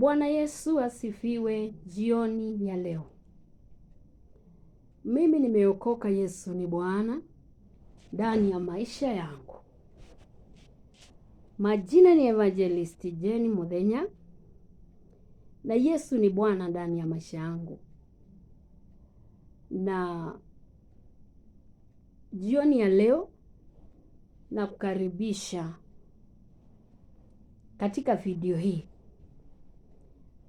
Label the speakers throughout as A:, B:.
A: Bwana Yesu asifiwe. Jioni ya leo, mimi nimeokoka. Yesu ni Bwana ndani ya maisha yangu. Majina ni Evangelist Jenny Muthenya, na Yesu ni Bwana ndani ya maisha yangu. Na jioni ya leo na kukaribisha katika video hii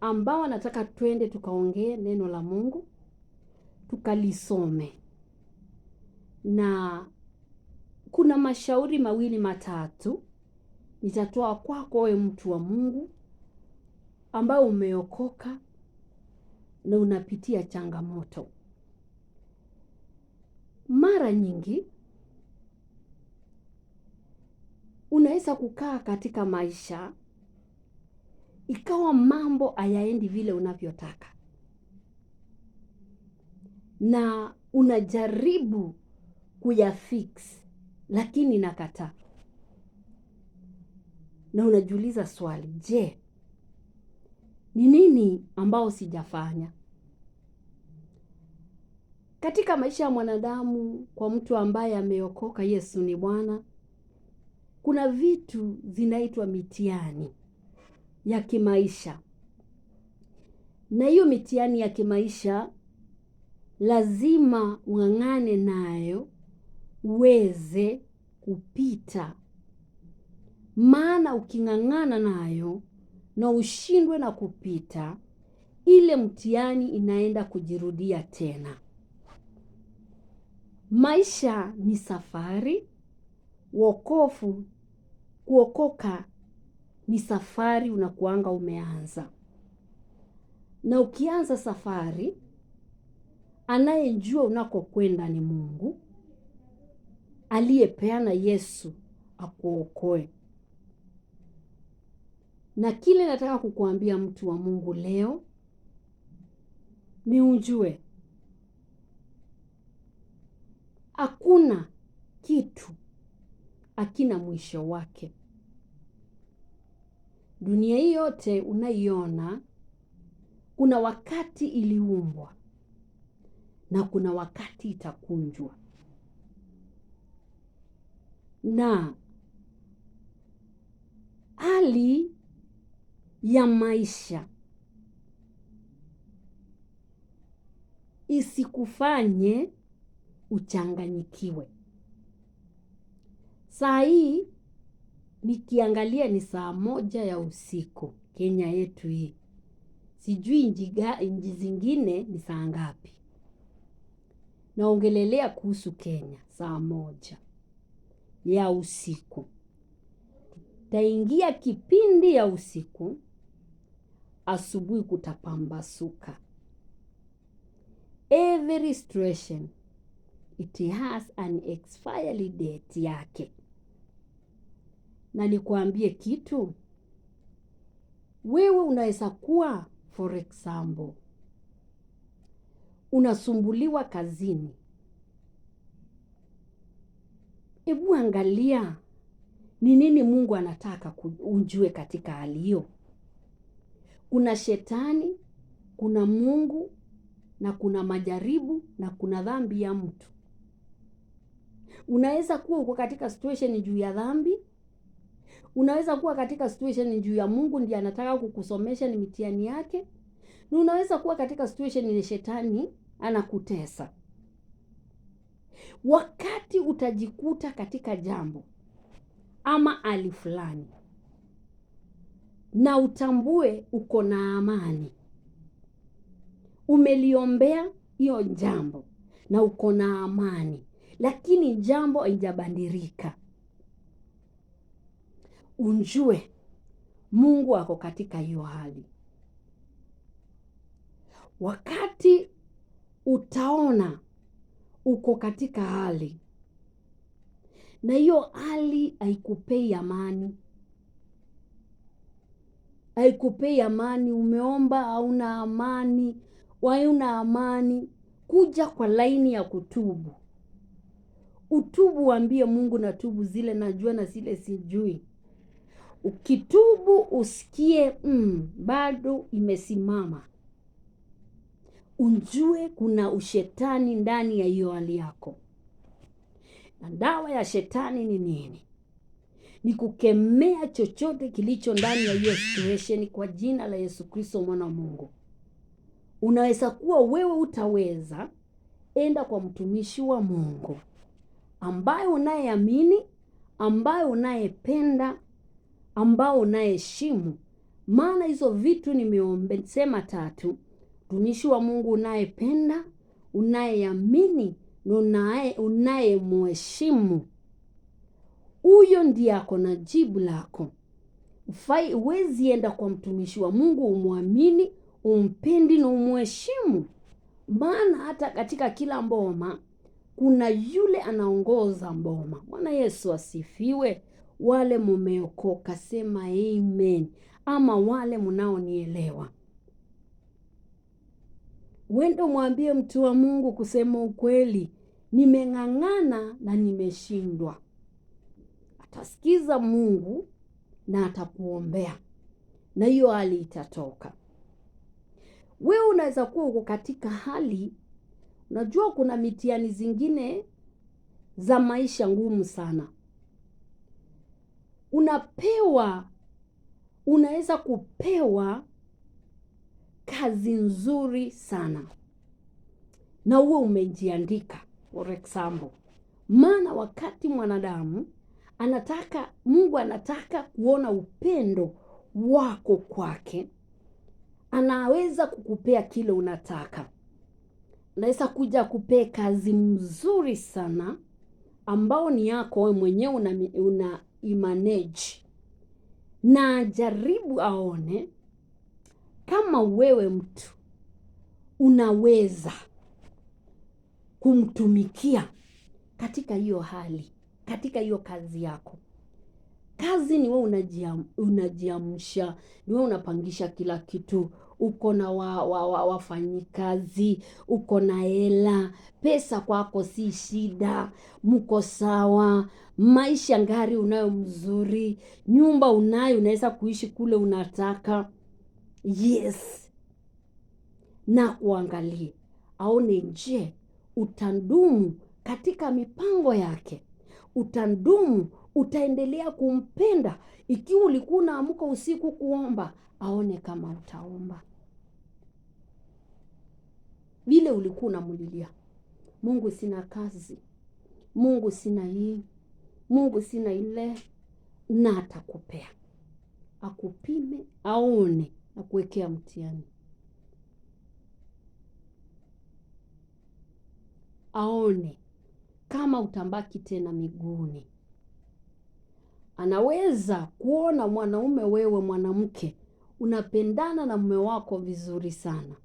A: ambao nataka twende tukaongee neno la Mungu, tukalisome. Na kuna mashauri mawili matatu nitatoa kwako wewe mtu wa Mungu ambao umeokoka na unapitia changamoto. Mara nyingi unaweza kukaa katika maisha ikawa mambo hayaendi vile unavyotaka, na unajaribu kuyafix lakini nakataa. Na unajiuliza swali, je, ni nini ambao sijafanya? Katika maisha ya mwanadamu, kwa mtu ambaye ameokoka, Yesu ni Bwana, kuna vitu zinaitwa mitihani ya kimaisha. Na hiyo mitihani ya kimaisha lazima ung'ang'ane nayo uweze kupita. Maana uking'ang'ana nayo na ushindwe na kupita, ile mtihani inaenda kujirudia tena. Maisha ni safari, kuokoka ni safari unakuanga umeanza. Na ukianza safari, anayejua unakokwenda ni Mungu aliyepeana Yesu akuokoe. Na kile nataka kukuambia mtu wa Mungu leo ni ujue hakuna kitu hakina mwisho wake. Dunia hii yote unaiona, kuna wakati iliumbwa na kuna wakati itakunjwa. Na hali ya maisha isikufanye uchanganyikiwe. Saa hii nikiangalia ni 1:00 ya usiku Kenya yetu hii. Sijui nchi zingine ni saa ngapi. Naongelelea kuhusu Kenya, 1:00 ya usiku. Taingia kipindi ya usiku, asubuhi kutapambasuka. Every situation it has an expiry date yake. Na nikuambie kitu, wewe unaweza kuwa, for example, unasumbuliwa kazini. Hebu angalia ni nini Mungu anataka ujue katika hali hiyo. Kuna shetani, kuna Mungu, na kuna majaribu, na kuna dhambi ya mtu. Unaweza kuwa uko katika situation juu ya dhambi. Unaweza kuwa katika situation juu ya Mungu ndiye anataka kukusomesha, ni mitihani yake. Na unaweza kuwa katika situation ni shetani anakutesa. Wakati utajikuta katika jambo ama hali fulani, na utambue uko na amani, umeliombea hiyo jambo na uko na amani, lakini jambo haijabadilika, unjue Mungu ako katika hiyo hali. Wakati utaona uko katika hali na hiyo hali haikupei amani, umeomba hauna amani, kuja kwa laini ya kutubu. Utubu, waambie Mungu, natubu zile najua na zile sijui. Ukitubu usikie bado imesimama, unjue kuna ushetani ndani ya hiyo hali yako. Na dawa ya shetani ni nini? Ni kukemea chochote kilicho ndani ya hiyo situation kwa jina la Yesu Kristo mwana wa Mungu. Unaweza kuwa wewe utaweza, enda kwa mtumishi wa Mungu ambaye unayeamini, ambaye unayependa, ambaye unayeheshimu. Maana hizo vitu nimeomba 3. Mtumishi wa Mungu unayependa, unayeamini, na unayemheshimu. Huyo ndiye ako na jibu lako. Huwezi enda kwa mtumishi wa Mungu umwamini, umpendi na umheshimu. Maana hata katika kila mboma kuna yule anaongoza mboma. Bwana Yesu asifiwe. Wale mumeokoka sema amen, ama wale mnaonielewa. Wendo mwambie mtu wa Mungu, kusema ukweli, nimeng'ang'ana na nimeshindwa. Atasikiza Mungu na atakuombea, na hiyo hali itatoka. Wewe unaweza kuwa uko katika hali, unajua kuna mitihani zingine za maisha ngumu sana. Unaweza kupewa kazi nzuri sana, na uwe umejiandika, for example. Maana wakati mwanadamu Mungu anataka kuona upendo wako kwake, anaweza kukupea kile unataka. Anaweza kuja kupea kazi mzuri sana ambao ni yako wewe mwenyewe una manage, na jaribu aone kama wewe mtu unaweza kumtumikia katika hiyo hali, katika hiyo kazi yako. Kazi ni wewe unajiamsha, ni wewe unapangisha kila kitu, uko na wafanyikazi, uko na hela, pesa kwako si shida, mko sawa, maisha ngari unayo mzuri, nyumba unayo, unaweza kuishi kule unataka. Yes. Na kuangalie aone, je, utandumu katika mipango yake? Utandumu, utaendelea kumpenda? Ikiwa ulikuwa unaamka usiku kuomba, aone kama utaomba vile ulikuwa unamulilia Mungu, sina kazi, Mungu sina hii, Mungu sina ile, na atakupea. Akupime, aone, na kuwekea mtihani. Aone kama utambaki tena miguuni. Anaweza kuona mwanaume, wewe mwanamke, unapendana na mume wako vizuri sana.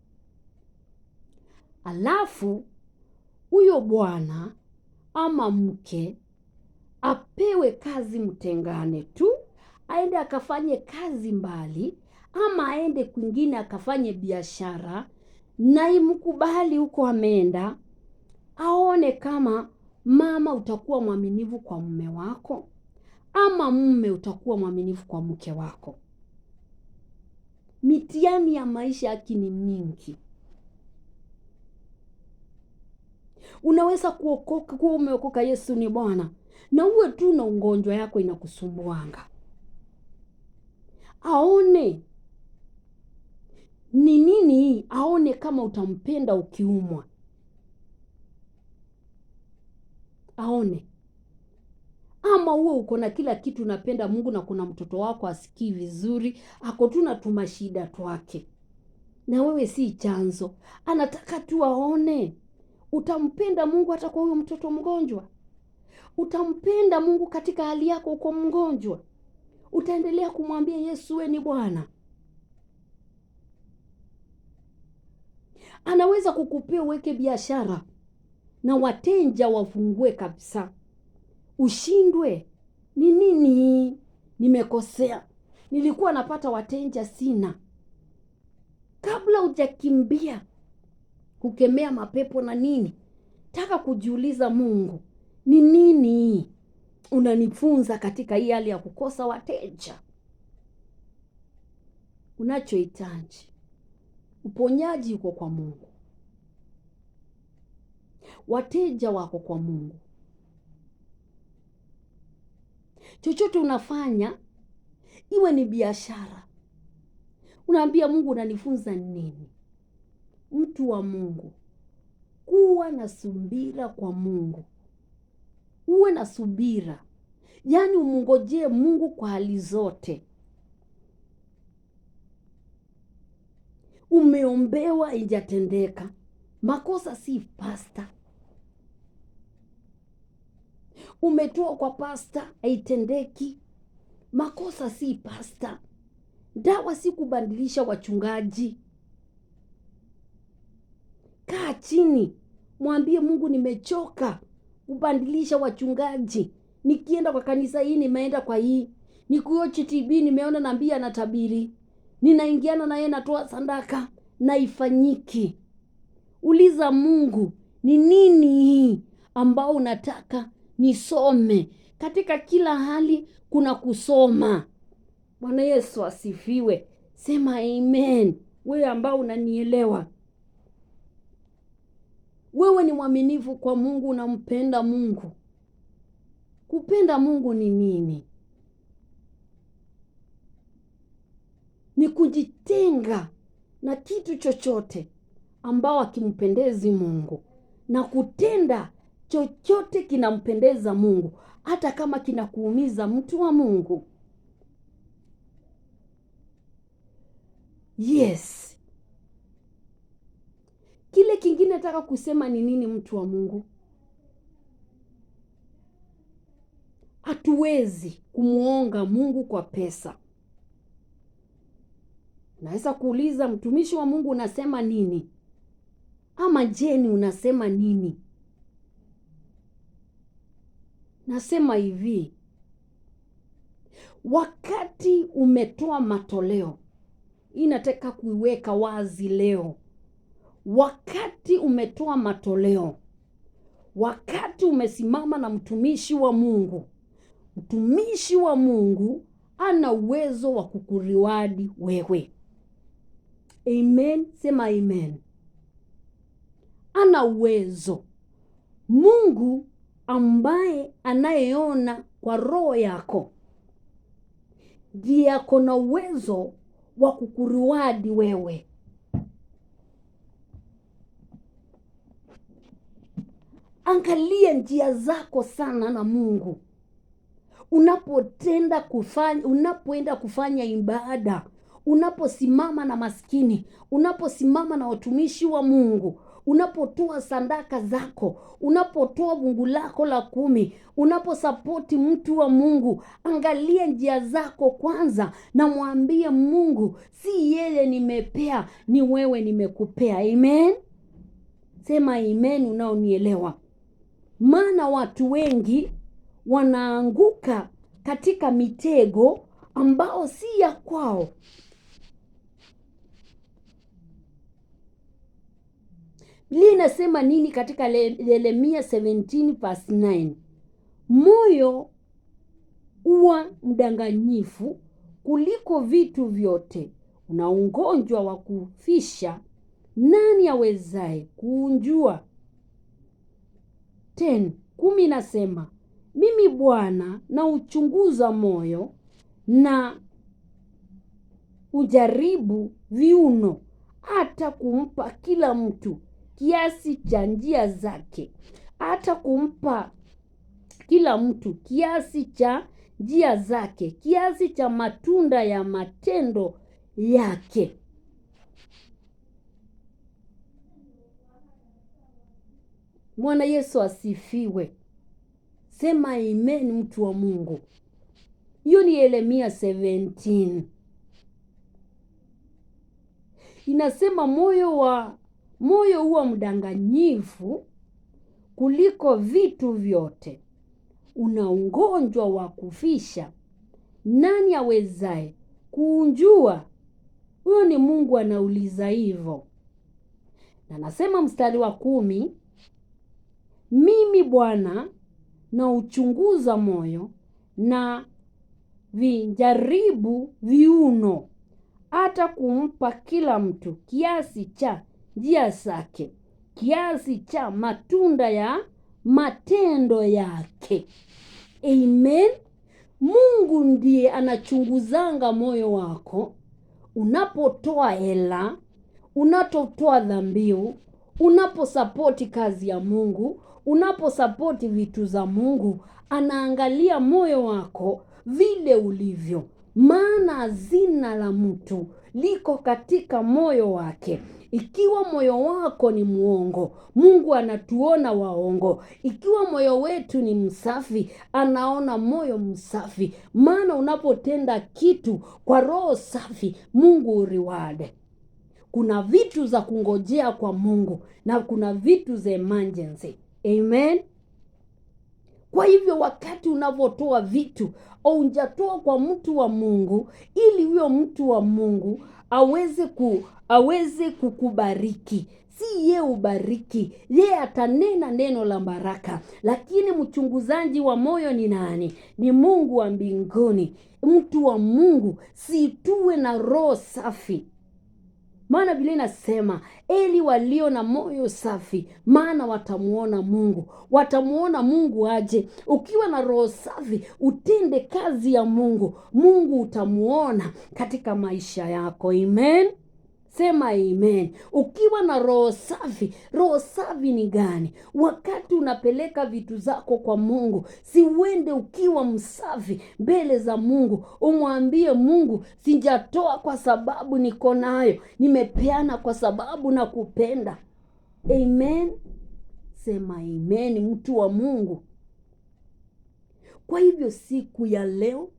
A: Alafu huyo bwana ama mke apewe kazi, mtengane tu, aende akafanye kazi mbali, ama aende kwingine akafanye biashara, na imkubali huko ameenda. Aone kama mama utakuwa mwaminifu kwa mume wako, ama mume utakuwa mwaminifu kwa mke wako. Mitihani ya maisha yake ni mingi. Unaweza kuokoka, kuwa umeokoka, Yesu ni Bwana, na uwe tu na ugonjwa yako inakusumbuanga. Aone ni nini, aone kama utampenda ukiumwa. Aone ama uwe uko na kila kitu, unapenda Mungu, na kuna mtoto wako asikii vizuri, ako tu na tumashida twake, na wewe si chanzo. Anataka tu aone utampenda Mungu hata kwa huyo mtoto mgonjwa. Utampenda Mungu katika hali yako uko mgonjwa. Utaendelea kumwambia Yesu wewe ni Bwana. Anaweza kukupea uweke biashara na wateja wafungue kabisa. Ushindwe, ni nini nimekosea? Nilikuwa napata wateja, sina. Kabla hujakimbia kukemea mapepo na nini, taka kujiuliza, Mungu, ni nini unanifunza katika hii hali ya kukosa wateja? unachohitaji. Uponyaji uko kwa Mungu. Wateja wako kwa Mungu. Chochote unafanya, iwe ni biashara, unaambia Mungu, unanifunza nini? Mtu wa Mungu, kuwa na subira kwa Mungu. Uwe na subira. Yaani umngojee Mungu kwa hali zote. Umeombewa haijatendeka, makosa si pasta. Umetoa kwa pasta haitendeki, makosa si pasta. Dawa si kubadilisha wachungaji. Kaa chini, mwambie Mungu, nimechoka kubadilisha wachungaji. Nikienda kwa kanisa hii nimeenda kwa hii. Nikuochi TB nimeona nabii anatabiri. Ninaingiana na yeye, natoa sadaka na ifanyiki. Uliza Mungu, ni nini hii ambao unataka nisome? Katika kila hali kuna kusoma. Bwana Yesu asifiwe. Sema amen. Wewe ambao unanielewa. Wewe ni mwaminifu kwa Mungu, unampenda Mungu. Kupenda Mungu ni nini? Ni kujitenga na kitu chochote ambao hakimpendezi Mungu na kutenda chochote kinampendeza Mungu, hata kama kinakuumiza, mtu wa Mungu. Yes. Kile kingine nataka kusema ni nini, mtu wa Mungu? Hatuwezi kumuonga Mungu kwa pesa. Naweza kuuliza, mtumishi wa Mungu, unasema nini? Ama Jeni, unasema nini? Nasema hivi, wakati umetoa matoleo, inataka kuiweka wazi leo. Wakati umetoa matoleo, wakati umesimama na mtumishi wa Mungu, mtumishi wa Mungu ana uwezo wa kukuriwadi wewe. Amen. Sema amen. Ana uwezo. Mungu ambaye anayeona kwa roho yako ndiye ako na uwezo wa kukuriwadi wewe. Angalia njia zako sana na Mungu. Unapoenda kufanya ibada, unaposimama na maskini, unaposimama na watumishi wa Mungu, unapotoa sadaka zako, unapotoa fungu lako la 10, unaposapoti mtu wa Mungu, angalia njia zako kwanza na mwambie Mungu, si yeye nimepea, ni wewe nimekupea. Amen. Sema amen unaonielewa. Maana watu wengi wanaanguka katika mitego ambao si ya kwao. Biblia inasema nini katika Yeremia 17:9? Moyo huwa mdanganyifu kuliko vitu vyote, una ugonjwa wa kufisha, nani awezaye kuunjua? 10 nasema, mimi Bwana na uchunguza moyo na ujaribu viuno, hata kumpa kila mtu kiasi cha njia zake. Hata kumpa kila mtu kiasi cha njia zake, kiasi cha matunda ya matendo yake. Bwana Yesu asifiwe. Sema amen mtu wa Mungu. Hiyo ni Yeremia 17. Inasema moyo huwa mdanganyifu kuliko vitu vyote, una ugonjwa wa kufisha, nani awezaye kuunjua? Huyo ni Mungu anauliza hivyo. Na nasema mstari wa 10, mimi Bwana na uchunguza moyo na vijaribu viuno, hata kumpa kila mtu kiasi cha njia zake, kiasi cha matunda ya matendo yake. Amen. Mungu ndiye anachunguzanga moyo wako. Unapotoa hela, unapotoa dhabihu, unaposapoti kazi ya Mungu, unaposapoti vitu za Mungu, anaangalia moyo wako vile ulivyo. Maana hazina la mtu liko katika moyo wake. Ikiwa moyo wako ni muongo, Mungu anatuona waongo. Ikiwa moyo wetu ni msafi, anaona moyo msafi. Maana unapotenda kitu kwa roho safi, Mungu uriwade. Kuna vitu za kungojea kwa Mungu na kuna vitu za emergency. Amen. Kwa hivyo wakati unavotoa vitu, au unjatoa kwa mtu wa Mungu, ili huyo mtu wa Mungu aweze kukubariki. Si ye ubariki, ye atanena neno la baraka. Lakini mchunguzaji wa moyo ni nani? Ni Mungu wa mbinguni. Mtu wa Mungu si tuwe na roho safi. Maana Biblia inasema eli walio na moyo safi, maana watamuona Mungu. Watamuona Mungu aje? Ukiwa na roho safi, utende kazi ya Mungu, Mungu utamuona katika maisha yako. Amen. Sema amen. Ukiwa na roho safi. Roho safi ni gani? Wakati unapeleka vitu zako kwa Mungu, si uende ukiwa msafi mbele za Mungu. Umwambie Mungu, sijatoa kwa sababu niko nayo, nimepeana kwa sababu nakupenda. Amen. Sema amen, mtu wa Mungu. Kwa hivyo siku ya leo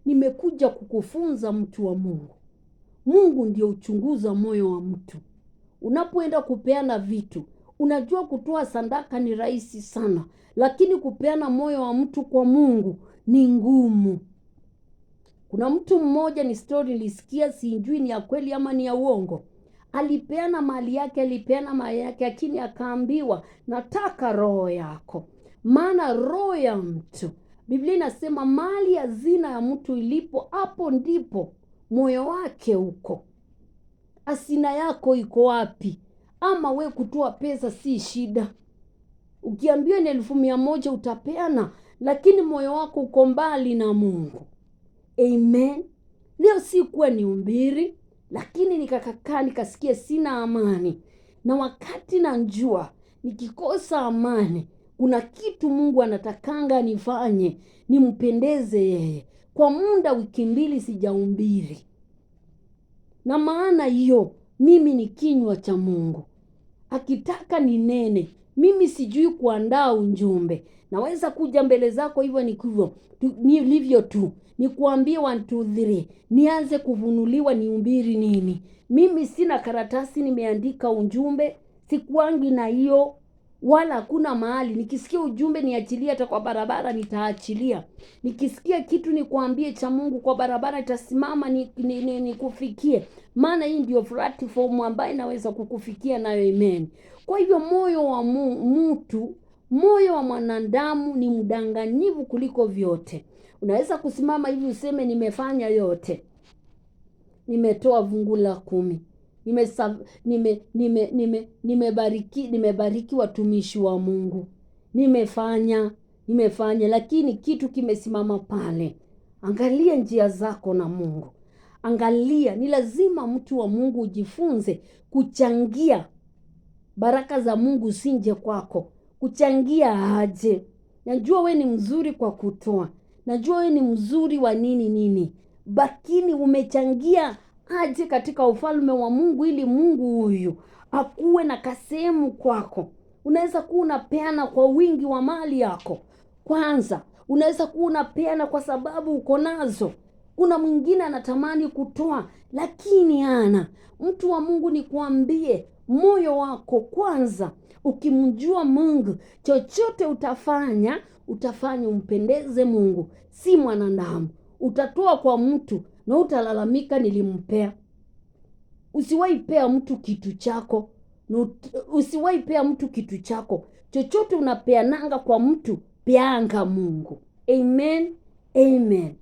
A: nimekuja kukufunza, mtu wa Mungu. Mungu ndio uchunguza moyo wa mtu. Unapoenda kupeana vitu, unajua kutoa sadaka ni rahisi sana, lakini kupeana moyo wa mtu kwa Mungu ni ngumu. Kuna mtu mmoja, ni story nilisikia, sijui ni ya kweli ama ni ya uongo. Alipeana mali yake, lakini akaambiwa, nataka roho yako. Maana roho ya mtu, Biblia inasema mali hazina ya mtu ilipo, hapo ndipo moyo wake uko. Hazina yako iko wapi? Ama we kutoa pesa si shida. Ukiambiwa ni 1,100 utapeana, lakini moyo wako uko mbali na Mungu. Amen. Leo si kuwa ni umbiri, lakini nikakaa nikasikia sina amani. Na wakati najua nikikosa amani, kuna kitu Mungu anatakanga nifanye, nimpendeze yeye. Kwa muda wiki 2 sijaumbiri. Na maana hiyo, mimi ni kinywa cha Mungu. Akitaka ni nene. Mimi sijui kuandaa ujumbe. Naweza kuja mbele zako hivyo nilivyo tu. Nikuambie 1 2 3. Nianze kuvunuliwa niumbiri nini. Mimi sina karatasi nimeandika ujumbe. Sikuangi na hiyo. Wala hakuna mahali. Nikisikia ujumbe niachilia, hata kwa barabara nitaachilia. Nikisikia kitu nikuambie cha Mungu kwa barabara, itasimama nikufikie. Maana hii ndio platform ambayo inaweza kukufikia nayo. Amen. Kwa hivyo moyo wa mtu, moyo wa mwanadamu ni mdanganyifu kuliko vyote. Unaweza kusimama hivi useme nimefanya yote. Nimetoa fungu la 10. Nimebariki watumishi wa Mungu. Nimefanya, lakini kitu kimesimama pale. Angalia njia zako na Mungu. Angalia, ni lazima mtu wa Mungu ujifunze kuchangia baraka za Mungu sinje kwako. Kuchangia aje? Najua we ni mzuri kwa kutoa. Najua we ni mzuri wa nini. Lakini umechangia aje katika ufalme wa Mungu, ili Mungu huyu akuwe na kasehemu kwako. Unaweza kuwa unapeana kwa wingi wa mali yako. Kwanza, unaweza kuwa unapeana kwa sababu uko nazo. Kuna mwingine anatamani kutoa lakini hana. Mtu wa Mungu, nikuambie, moyo wako kwanza. Ukimjua Mungu, chochote utafanya umpendeze Mungu, si mwanadamu. Utatoa kwa mtu na utalalamika nilimpea. Usiwahi pea mtu kitu chako. Usiwahi pea mtu kitu chako. Chochote unapeananga kwa mtu, peanga Mungu. Amen. Amen.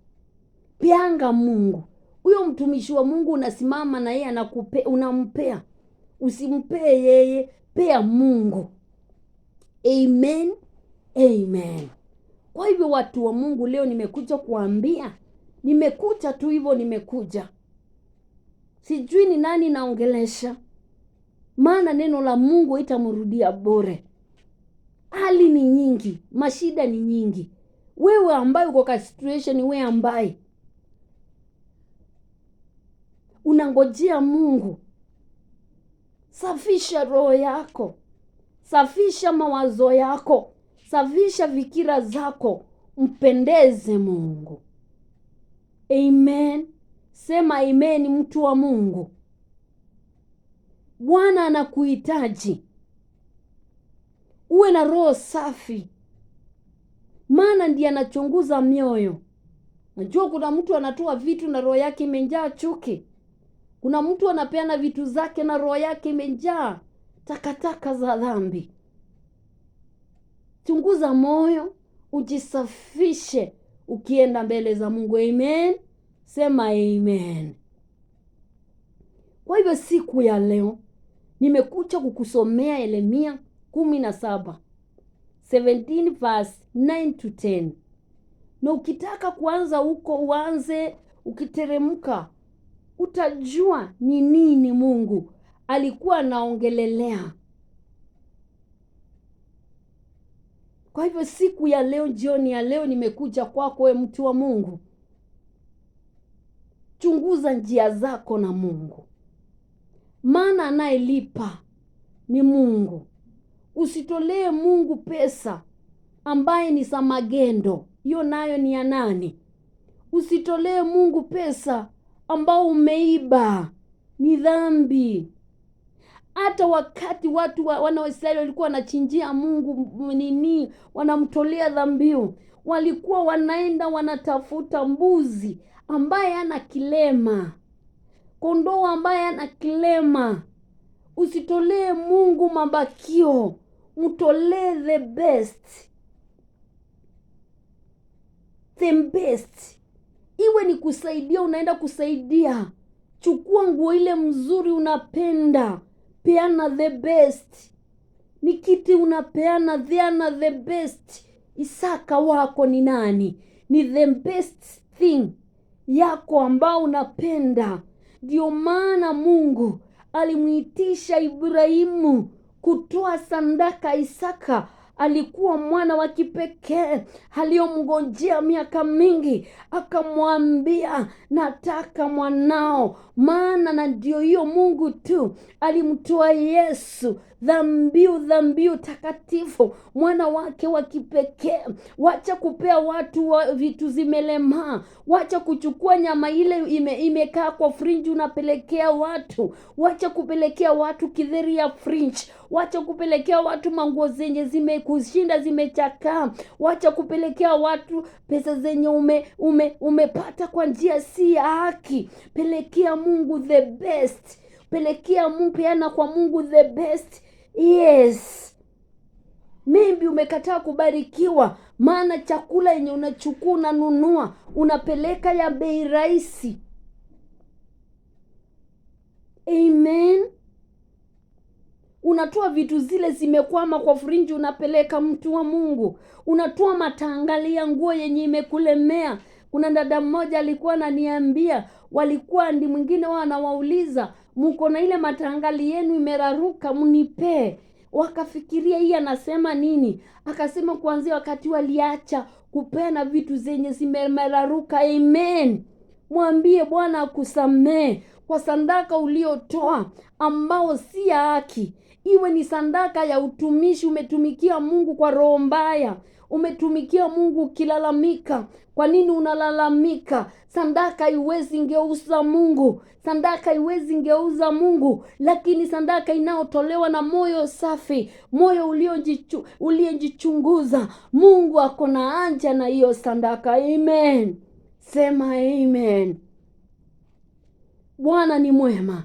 A: Peanga Mungu. Huyo mtumishi wa Mungu unasimama na yeye unampea. Usimpee yeye, pea Mungu. Amen. Amen. Kwa hivyo watu wa Mungu, leo nimekuja kuambia, nimekuja tu hivyo, nimekuja. Sijui ni nani naongelesha, maana neno la Mungu itamrudia bure. Hali ni nyingi, mashida ni nyingi. Wewe ambaye uko kwa situation, wewe ambaye unangojea Mungu, safisha roho yako, safisha mawazo yako, safisha fikira zako, mpendeze Mungu. Amen. Sema amen, mtu wa Mungu. Bwana anakuhitaji uwe na roho safi, maana ndiye anachunguza mioyo. Najua kuna mtu anatoa vitu na roho yake imejaa chuki. Kuna mtu anapeana vitu zake na roho yake imejaa takataka za dhambi. Chunguza moyo, ujisafishe ukienda mbele za Mungu. Amen. Sema amen. Kwa hivyo siku ya leo nimekuja kukusomea Yeremia 17 verse 9 to 10. Na ukitaka kuanza huko uanze ukiteremka, utajua ni nini Mungu alikuwa anaongelelea. Kwa hivyo siku ya leo, jioni ya leo, nimekuja kwako wewe mtu wa Mungu. Chunguza njia zako na Mungu, maana anayelipa ni Mungu. Usitolee Mungu pesa ambaye ni za magendo, hiyo nayo ni ya nani? Usitolee Mungu pesa ambao umeiba, ni dhambi. Hata wakati watu wana wa Israeli walikuwa wanachinjia Mungu wanamtolea dhabihu, walikuwa wanaenda wanatafuta mbuzi ambaye ana kilema, kondoo ambaye ana kilema. Usitolee Mungu mabakio, mtolee the best. The best. Iwe ni kusaidia, unaenda kusaidia, chukua nguo ile mzuri unapenda, peana the best. Ni kiti unapeana, the best. Isaka wako ni nani? Ni the best thing yako ambao unapenda. Ndio maana Mungu alimuitisha Ibrahimu kutoa sadaka Isaka. Alikuwa mwana wa kipekee aliyomngojea miaka mingi, akamwambia nataka mwanao. Maana na ndio hiyo Mungu tu alimtoa Yesu, dhabihu takatifu, mwana wake wa kipekee. Wacha kupea watu vitu zimelemaa, wacha kuchukua nyama ile imekaa kwa fridge unapelekea watu, wacha kupelekea watu kidheri ya fridge, wacha kupelekea watu manguo zenye zimekushinda zimechakaa, wacha kupelekea watu pesa zenye umepata kwa njia si ya haki. Pelekea Mungu the best. Pelekea Mungu, peana kwa Mungu the best. Yes. Maybe umekataa kubarikiwa, maana chakula yenye unachukua unanunua, unapeleka ya bei rahisi. Amen. Unatoa vitu zile zimekwama kwa frinji unapeleka, mtu wa Mungu. Unatoa matangalia nguo yenye imekulemea. Kuna dada mmoja alikuwa ananiambia, walikuwa ndi mwingine wanawauliza, mko na ile matangali yenu imeraruka mnipe. Wakafikiria hii anasema nini? Akasema kuanzia wakati waliacha kupena vitu zenye zimeraruka. Amen. Mwambie Bwana akusamee kwa sadaka uliotoa ambao si ya haki. Iwe ni sadaka ya utumishi, umetumikia Mungu kwa roho mbaya, umetumikia Mungu ukilalamika. Kwa nini unalalamika? Sadaka haiwezi ngeuza Mungu, sadaka haiwezi ngeuza Mungu, lakini sadaka inayotolewa na moyo safi, moyo uliojichunguza, Mungu ako na haja na hiyo sadaka. Amen. Sema amen. Bwana ni mwema.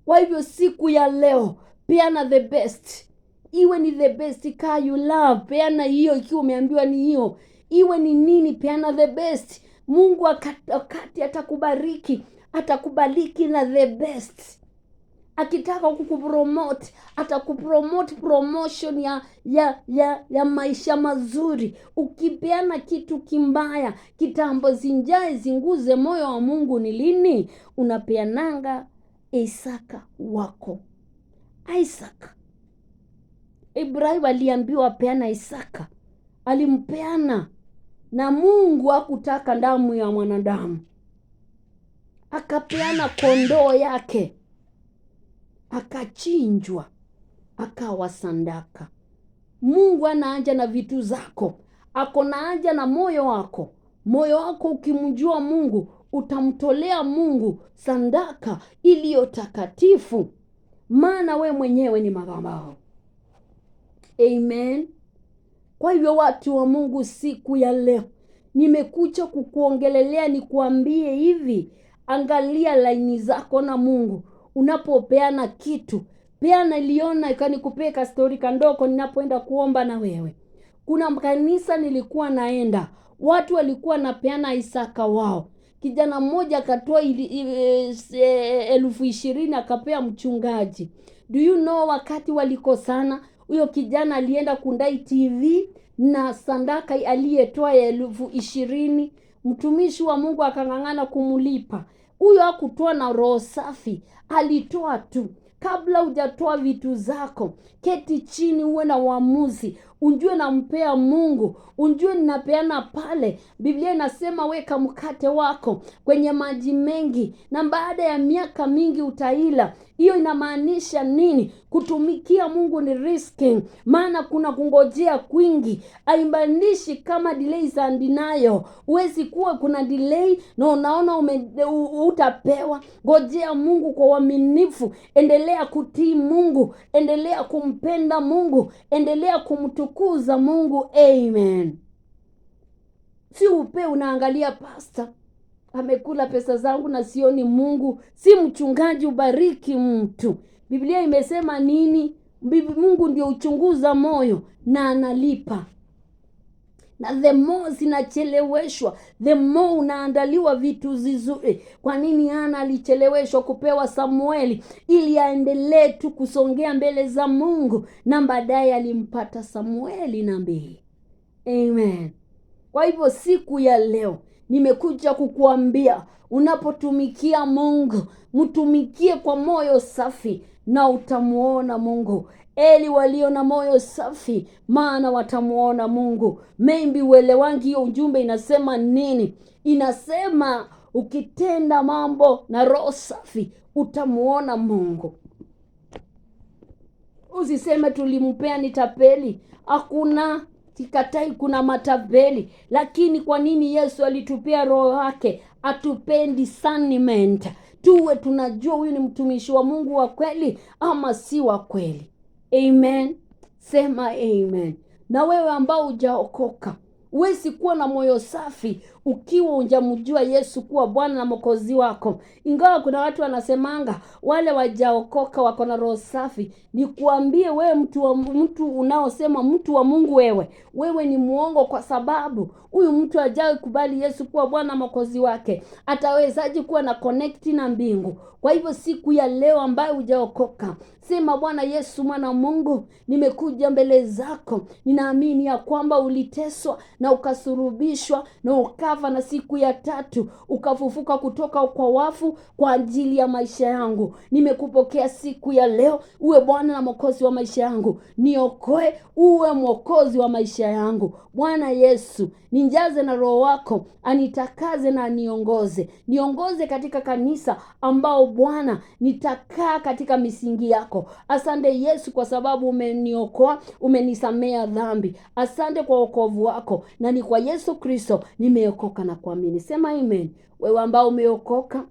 A: Kwa hivyo siku ya leo, peana the best. Iwe ni the best car you love, peana hiyo. Ikiwa umeambiwa ni hiyo, iwe ni nini, peana the best. Mungu wakati atakubariki, atakubaliki na the best. Akitaka kukupromote, atakupromote promotion ya maisha mazuri. Ukipeana kitu kimbaya, kitambo zinjae zinguze moyo wa Mungu ni lini? Unapeananga Isaka wako. Isaac, Ibrahim aliambiwa peana Isaka, alimpeana, na Mungu hakutaka damu ya mwanadamu, akapeana kondoo yake, akachinjwa, akawa sadaka. Mungu ana haja na vitu zako, ako na haja na moyo wako. Moyo wako ukimjua Mungu, utamtolea Mungu sadaka iliyo takatifu, maana we mwenyewe ni madhabahu. Amen. Kwa hivyo watu wa Mungu, siku ya leo nimekuja kukuongelelea, nikuambie hivi, angalia laini zako na Mungu. Unapopeana kitu, peana iliona ikanikupeka story kandoko. Ninapoenda kuomba na wewe, kuna kanisa nilikuwa naenda, watu walikuwa napeana Isaka wao. Kijana mmoja akatoa 20,000 akapea mchungaji. Do you know, wakati walikosana, huyo kijana alienda kundai TV na sadaka aliyetoa 20,000, mtumishi wa Mungu akang'ang'ana kumulipa. Huyo hakutoa na roho safi, alitoa tu. Kabla hujatoa vitu zako, keti chini, uwe na uamuzi, unjue nampea Mungu, unjue ninapeana pale. Biblia inasema weka mkate wako kwenye maji mengi, na baada ya miaka mingi utaila. Hiyo inamaanisha nini? Kutumikia Mungu ni risking, maana kuna kungojea kwingi. Haimaanishi kama delays and denial. Huwezi kuwa kuna delay na unaona utapewa. Ngojea Mungu kwa uaminifu, endelea kutii Mungu, endelea kumpenda Mungu, endelea kumtukuza Mungu. Amen. Si unaangalia pastor amekula pesa zangu na sioni Mungu. Si mchungaji ubariki mtu. Biblia imesema nini? Mungu ndio uchunguza moyo na analipa. Na the more zinacheleweshwa, the more unaandaliwa vitu zizuri. Kwa nini Hana alicheleweshwa kupewa Samueli? Ili aendelee tu kusongea mbele za Mungu, na baadaye alimpata Samueli nabii. Amen. Kwa hivyo siku ya leo nimekuja kukuambia, unapotumikia Mungu, mtumikie kwa moyo safi na utamuona Mungu. Eli walio na moyo safi, maana watamuona Mungu. Maybe uelewangi hiyo ujumbe inasema nini? Inasema ukitenda mambo na roho safi utamuona Mungu. Usiseme tulimpea ni tapeli. Hakuna, sikatai kuna matapeli, lakini kwa nini Yesu alitupea roho yake? Atupendi discernment, tuwe tunajua huyu ni mtumishi wa Mungu wa kweli ama si wa kweli. Amen. Sema amen. Na wewe ambao hujaokoka, huwezi kuwa na moyo safi ukiwa hujamjua Yesu kuwa Bwana na Mwokozi wako. Ingawa kuna watu wanasemanga wale wajaokoka wako na roho safi, nikuambie wewe mtu unaosema mtu wa Mungu, wewe ni muongo, kwa sababu huyu mtu hajawahi kubali Yesu kuwa Bwana na Mwokozi wake. Atawezaje kuwa na connect na mbingu? Kwa hivyo siku ya leo ambayo hujaokoka, sema Bwana Yesu, mwana Mungu, nimekuja mbele zako. Ninaamini ya kwamba uliteswa na ukasurubishwa na ukafa, na siku ya 3 ukafufuka kutoka kwa wafu kwa ajili ya maisha yangu. Nimekupokea siku ya leo, uwe Bwana na Mwokozi wa maisha yangu. Niokoe, uwe Mwokozi wa maisha yangu. Bwana Yesu, nijaze na roho wako, anitakaze na niongoze katika kanisa ambao Bwana nitakaa katika misingi yako. Asante Yesu kwa sababu umeniokoa, umenisamea dhambi. Asante kwa wokovu wako, na ni kwa Yesu Kristo nimeokoka na kuamini. Sema amen. Wewe ambao umeokoka,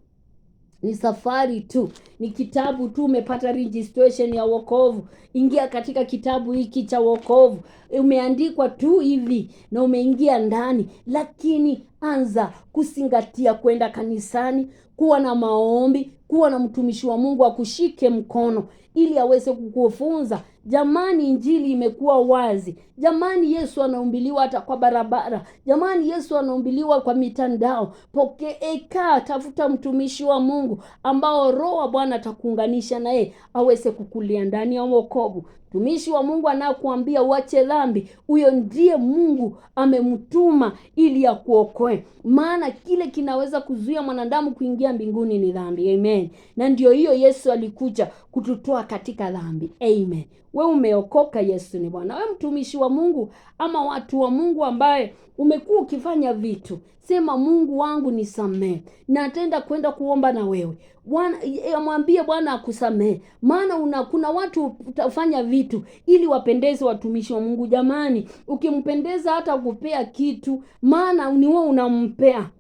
A: ni safari tu, ni kitabu tu, umepata registration ya wokovu. Ingia katika kitabu hiki cha wokovu, umeandikwa tu hivi na umeingia ndani. Lakini anza kuzingatia kwenda kanisani, kuwa na maombi, kuwa na mtumishi wa Mungu akushike mkono ili aweze kukufunza. Jamani, injili imekuwa wazi. Jamani, Yesu anahubiriwa hata kwa barabara. Jamani, Yesu anahubiriwa kwa mitandao. Pokea, tafuta mtumishi wa Mungu ambao Roho wa Bwana atakuunganisha naye aweze kukulia ndani ya wokovu. Mtumishi wa Mungu anakuambia uache dhambi, huyo ndiye Mungu amemtuma ili akuokoe. Maana kile kinaweza kuzuia mwanadamu kuingia mbinguni ni dhambi. Amen. Na ndio hiyo Yesu alikuja kututoa katika dhambi. Amen. We umeokoka, Yesu ni Bwana. We mtumishi wa Mungu ama watu wa Mungu ambaye umekuwa ukifanya vitu, sema Mungu wangu nisamehe. Na atenda kwenda kuomba na wewe. Bwana, mwambie Bwana akusamehe. Maana kuna watu utafanya vitu ili wapendeze watumishi wa Mungu. Jamani, ukimpendeza hata kupea kitu, maana ni wewe unampea.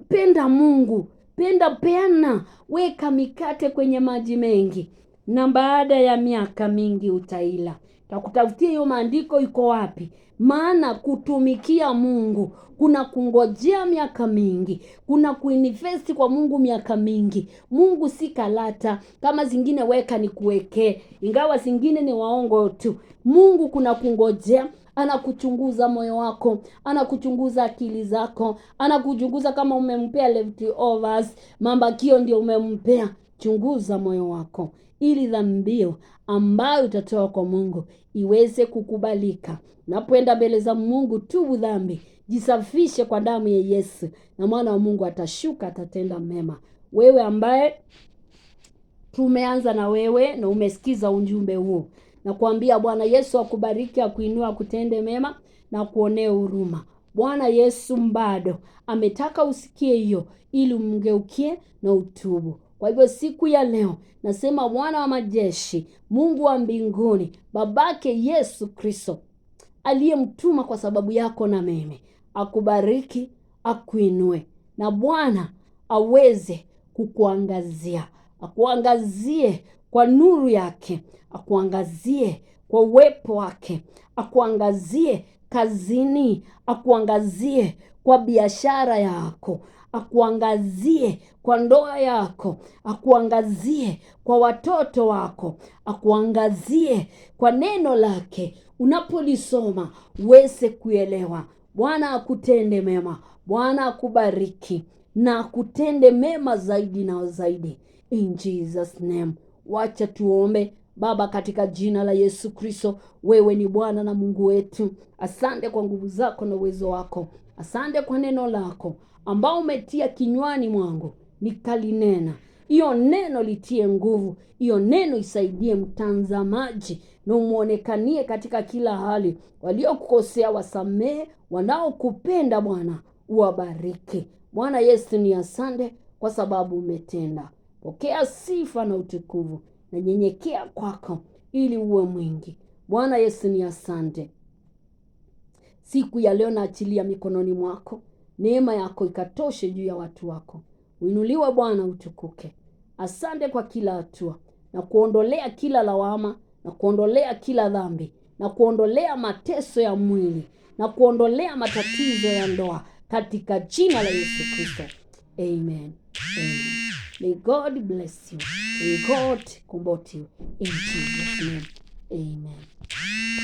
A: Penda Mungu. Peana. Weka mikate kwenye maji mengi, na baada ya miaka mingi utaila. Takutafutia hiyo maandiko iko wapi? Maana kutumikia Mungu kuna kungojea miaka mingi, kuna kuinvest kwa Mungu miaka mingi. Mungu si kalata kama zingine weka ni kuwekee, ingawa zingine ni waongo tu. Mungu kuna kungojea, anakuchunguza moyo wako, anakuchunguza akili zako, anakuchunguza kama umempea leftovers, mambakio ndio umempea. Chunguza moyo wako ili dhambi ambayo utatoa kwa Mungu iweze kukubalika. Unapoenda mbele za Mungu, tubu dhambi, jisafishe kwa damu ya Yesu, na mwana wa Mungu atashuka, atatenda mema. Wewe ambaye tumeanza na wewe na umesikiza ujumbe huu, na kuambia Bwana Yesu akubariki, akuinua, kutende mema na kuonee huruma. Bwana Yesu bado ametaka usikie hiyo ili umgeukie na utubu. Kwa hivyo siku ya leo nasema Bwana wa majeshi, Mungu wa mbinguni, babake Yesu Kristo aliyemtuma kwa sababu yako na mimi, akubariki, akuinue, na Bwana aweze kukuangazia, akuangazie kwa nuru yake, akuangazie kwa uwepo wake, akuangazie kazini, akuangazie kwa biashara yako, akuangazie kwa ndoa yako, akuangazie kwa watoto wako, akuangazie kwa neno lake. Unapolisoma uweze kuelewa. Bwana akutende mema, Bwana akubariki na akutende mema zaidi na zaidi, in Jesus name. Wacha tuombe. Baba, katika jina la Yesu Kristo, wewe ni Bwana na Mungu wetu. Asante kwa nguvu zako na uwezo wako. Asante kwa neno lako ambao umetia kinywani mwangu nikalinena. Hiyo neno litie nguvu, hiyo neno isaidie mtazamaji na umuonekanie katika kila hali. Waliokukosea wasamehe, wanaokupenda Bwana uwabariki. Bwana Yesu ni asante kwa sababu umetenda. Pokea sifa na utukufu, na nyenyekea kwako ili uwe mwingi. Bwana Yesu ni asante. Siku ya leo naachilia mikononi mwako. Neema yako ikatoshe juu ya watu wako. Uinuliwe Bwana, utukuke. Asante kwa kila hatua, na kuondolea kila lawama, na kuondolea kila dhambi, na kuondolea mateso ya mwili, na kuondolea matatizo ya ndoa katika jina la Yesu Kristo. Amen. Amen. May God bless you. May God comfort you in Jesus' name. Amen.